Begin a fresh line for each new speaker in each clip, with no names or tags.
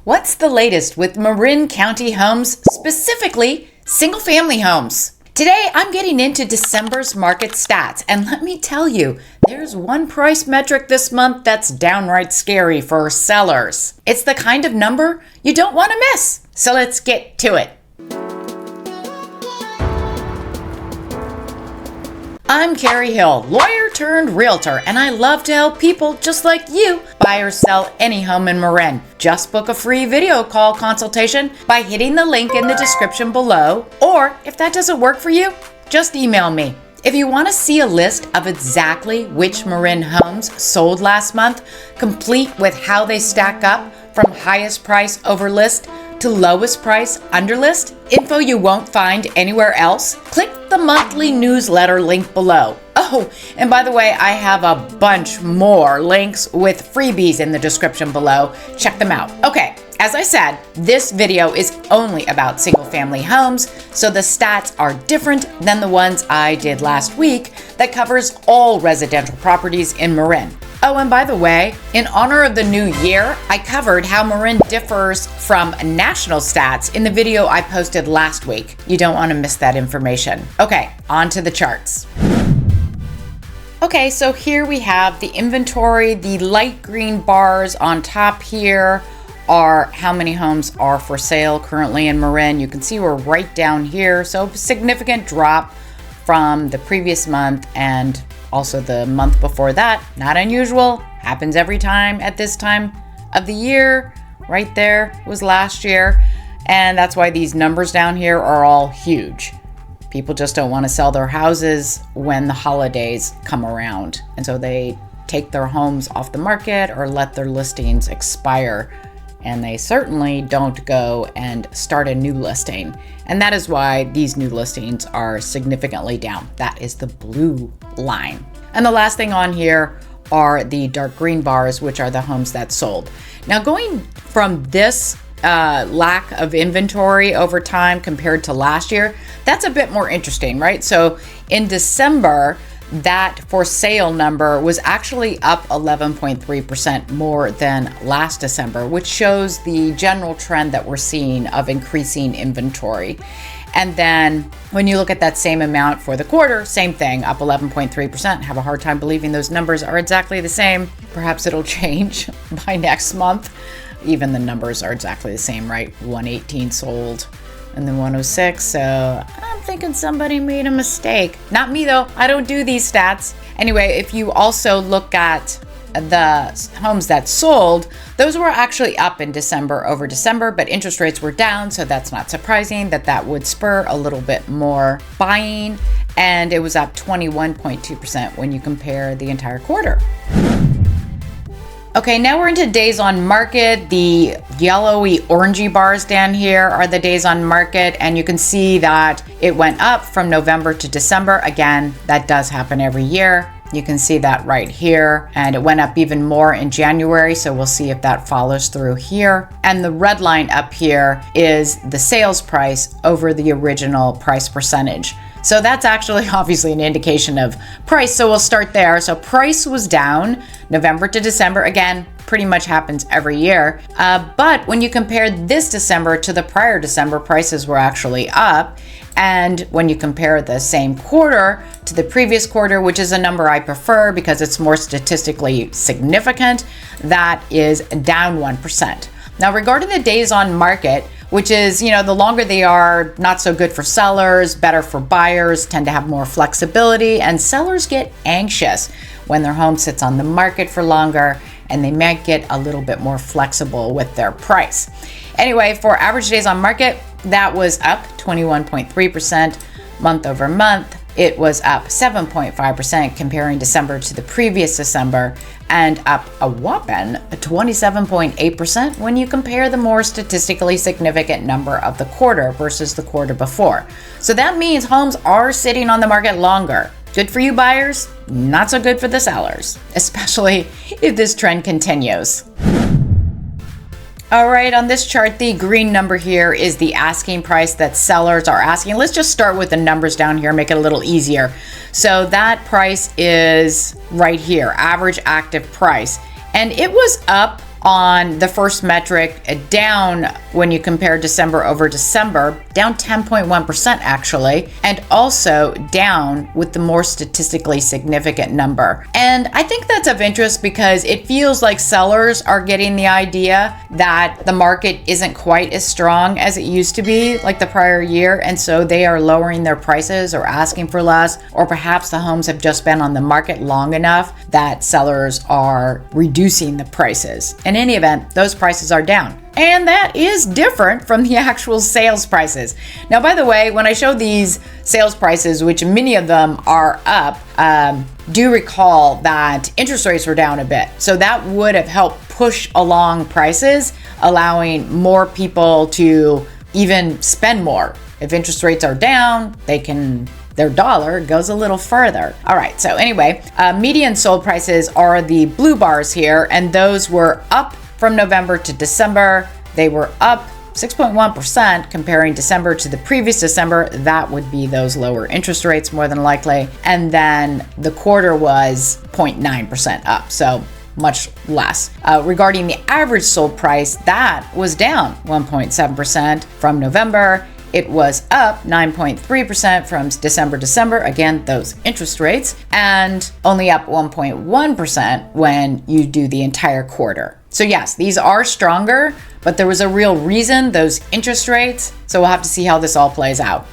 What's the latest with Marin County homes, specifically single-family homes? Today, I'm getting into December's market stats, and let me tell you, there's one price metric this month that's downright scary for sellers. It's the kind of number you don't want to miss. So let's get to it. I'm Karrie Hill, lawyer turned realtor, and I love to help people just like you buy or sell any home in Marin. Just book a free video call consultation by hitting the link in the description below, or if that doesn't work for you, just email me. If you want to see a list of exactly which Marin homes sold last month, complete with how they stack up from highest price over list to lowest price under list, info you won't find anywhere else, click the monthly newsletter link below. Oh, and by the way, I have a bunch more links with freebies in the description below. Check them out. Okay, as I said, this video is only about single-family homes, so the stats are different than the ones I did last week that covers all residential properties in Marin. Oh, and by the way, in honor of the new year, I covered how Marin differs from national stats in the video I posted last week. You don't want to miss that information. Okay, on to the charts. Okay, so here we have the inventory. The light green bars on top here are how many homes are for sale currently in Marin. You can see we're right down here, so significant drop from the previous month and also the month before that. Not unusual, happens every time at this time of the year. Right there was last year, and that's why these numbers down here are all huge. People just don't want to sell their houses when the holidays come around, and so they take their homes off the market or let their listings expire, and they certainly don't go and start a new listing. And that is why these new listings are significantly down. That is the blue line. And the last thing on here are the dark green bars, which are the homes that sold. Now, going from this lack of inventory over time compared to last year, that's a bit more interesting, right? So in December, that for sale number was actually up 11.3% more than last December, which shows the general trend that we're seeing of increasing inventory. And then when you look at that same amount for the quarter, same thing, up 11.3%. Have a hard time believing those numbers are exactly the same. Perhaps it'll change by next month. Even the numbers are exactly the same, right? 118 sold and then 106. So I'm thinking somebody made a mistake. Not me though, I don't do these stats. Anyway, if you also look at the homes that sold, those were actually up in December over December, but interest rates were down, so that's not surprising that would spur a little bit more buying, and it was up 21.2% when you compare the entire quarter. Okay, now we're into days on market. The yellowy orangey bars down here are the days on market, and you can see that it went up from November to December. Again, that does happen every year. You can see that right here, and it went up even more in January, so we'll see if that follows through here. And the red line up here is the sales price over the original price percentage. So that's actually obviously an indication of price, so we'll start there. So price was down November to December. Again, pretty much happens every year. But when you compare this December to the prior December, prices were actually up. And when you compare the same quarter to the previous quarter, which is a number I prefer because it's more statistically significant, that is down 1%. Now, regarding the days on market, which is, the longer they are, not so good for sellers, better for buyers, tend to have more flexibility, and sellers get anxious when their home sits on the market for longer, and they might get a little bit more flexible with their price. Anyway, for average days on market, that was up 21.3% month over month. It was up 7.5% comparing December to the previous December, and up a whopping 27.8% when you compare the more statistically significant number of the quarter versus the quarter before. So that means homes are sitting on the market longer. Good for you buyers, not so good for the sellers, especially if this trend continues. All right, on this chart, the green number here is the asking price that sellers are asking. Let's just start with the numbers down here, make it a little easier. So that price is right here, average active price. And it was up on the first metric, down when you compare December over December, down 10.1% actually, and also down with the more statistically significant number. And I think that's of interest because it feels like sellers are getting the idea that the market isn't quite as strong as it used to be like the prior year, and so they are lowering their prices or asking for less, or perhaps the homes have just been on the market long enough that sellers are reducing the prices. In any event, those prices are down. And that is different from the actual sales prices. Now, by the way, when I show these sales prices, which many of them are up, do recall that interest rates were down a bit. So that would have helped push along prices, allowing more people to even spend more. If interest rates are down, their dollar goes a little further. All right, so anyway, median sold prices are the blue bars here, and those were up from November to December. They were up 6.1% comparing December to the previous December. That would be those lower interest rates more than likely. And then the quarter was 0.9% up, so much less. Regarding the average sold price, that was down 1.7% from November. It was up 9.3% from December, again, those interest rates, and only up 1.1% when you do the entire quarter. So yes, these are stronger, but there was a real reason, those interest rates. So we'll have to see how this all plays out.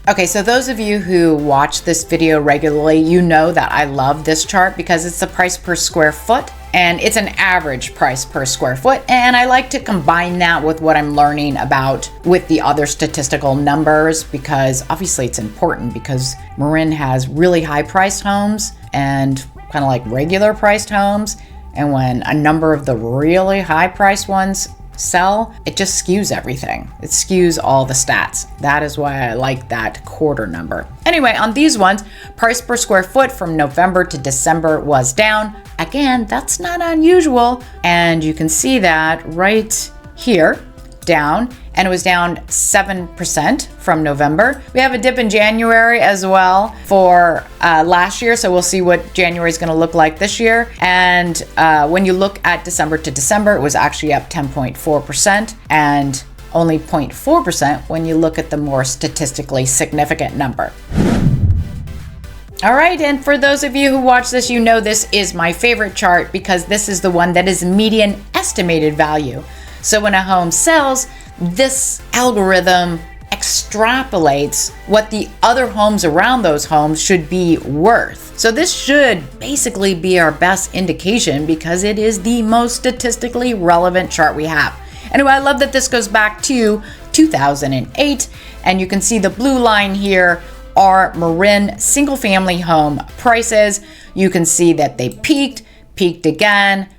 Okay, so those of you who watch this video regularly, you know that I love this chart because it's the price per square foot. And it's an average price per square foot. And I like to combine that with what I'm learning about with the other statistical numbers, because obviously it's important because Marin has really high priced homes and kind of like regular priced homes. And when a number of the really high priced ones sell, it just skews everything. It skews all the stats. That is why I like that quarter number. Anyway, on these ones, price per square foot from November to December was down. Again, that's not unusual. And you can see that right here, down, and it was down 7% from November. We have a dip in January as well for last year, so we'll see what January is going to look like this year. And when you look at December to December, it was actually up 10.4%, and only 0.4% when you look at the more statistically significant number. All right, and for those of you who watch this, you know this is my favorite chart because this is the one that is median estimated value. So when a home sells, this algorithm extrapolates what the other homes around those homes should be worth. So this should basically be our best indication because it is the most statistically relevant chart we have. Anyway, I love that this goes back to 2008, and you can see the blue line here are Marin single family home prices. You can see that they peaked again,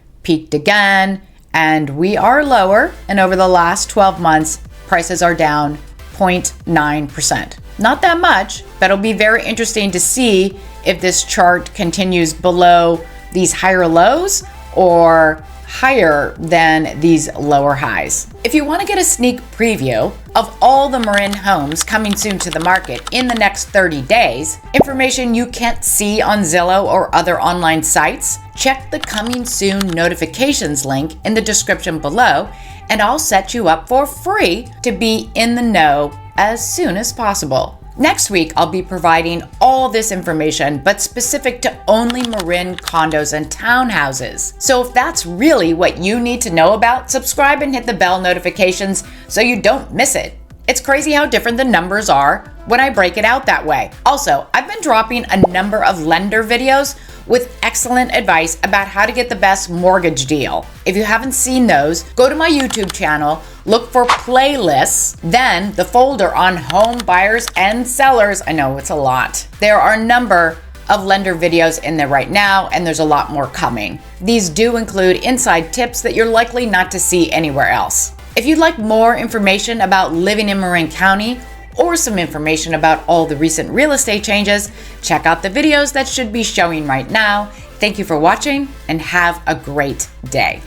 and we are lower, and over the last 12 months, prices are down 0.9%. Not that much, but it'll be very interesting to see if this chart continues below these higher lows or higher than these lower highs. If you want to get a sneak preview of all the Marin homes coming soon to the market in the next 30 days, information you can't see on Zillow or other online sites, check the coming soon notifications link in the description below, and I'll set you up for free to be in the know as soon as possible. Next week, I'll be providing all this information, but specific to only Marin condos and townhouses. So if that's really what you need to know about, subscribe and hit the bell notifications so you don't miss it. It's crazy how different the numbers are when I break it out that way. Also, I've been dropping a number of lender videos with excellent advice about how to get the best mortgage deal. If you haven't seen those, go to my YouTube channel, look for playlists, then the folder on home buyers and sellers. I know it's a lot. There are a number of lender videos in there right now, and there's a lot more coming. These do include inside tips that you're likely not to see anywhere else. If you'd like more information about living in Marin County, or some information about all the recent real estate changes, check out the videos that should be showing right now. Thank you for watching and have a great day.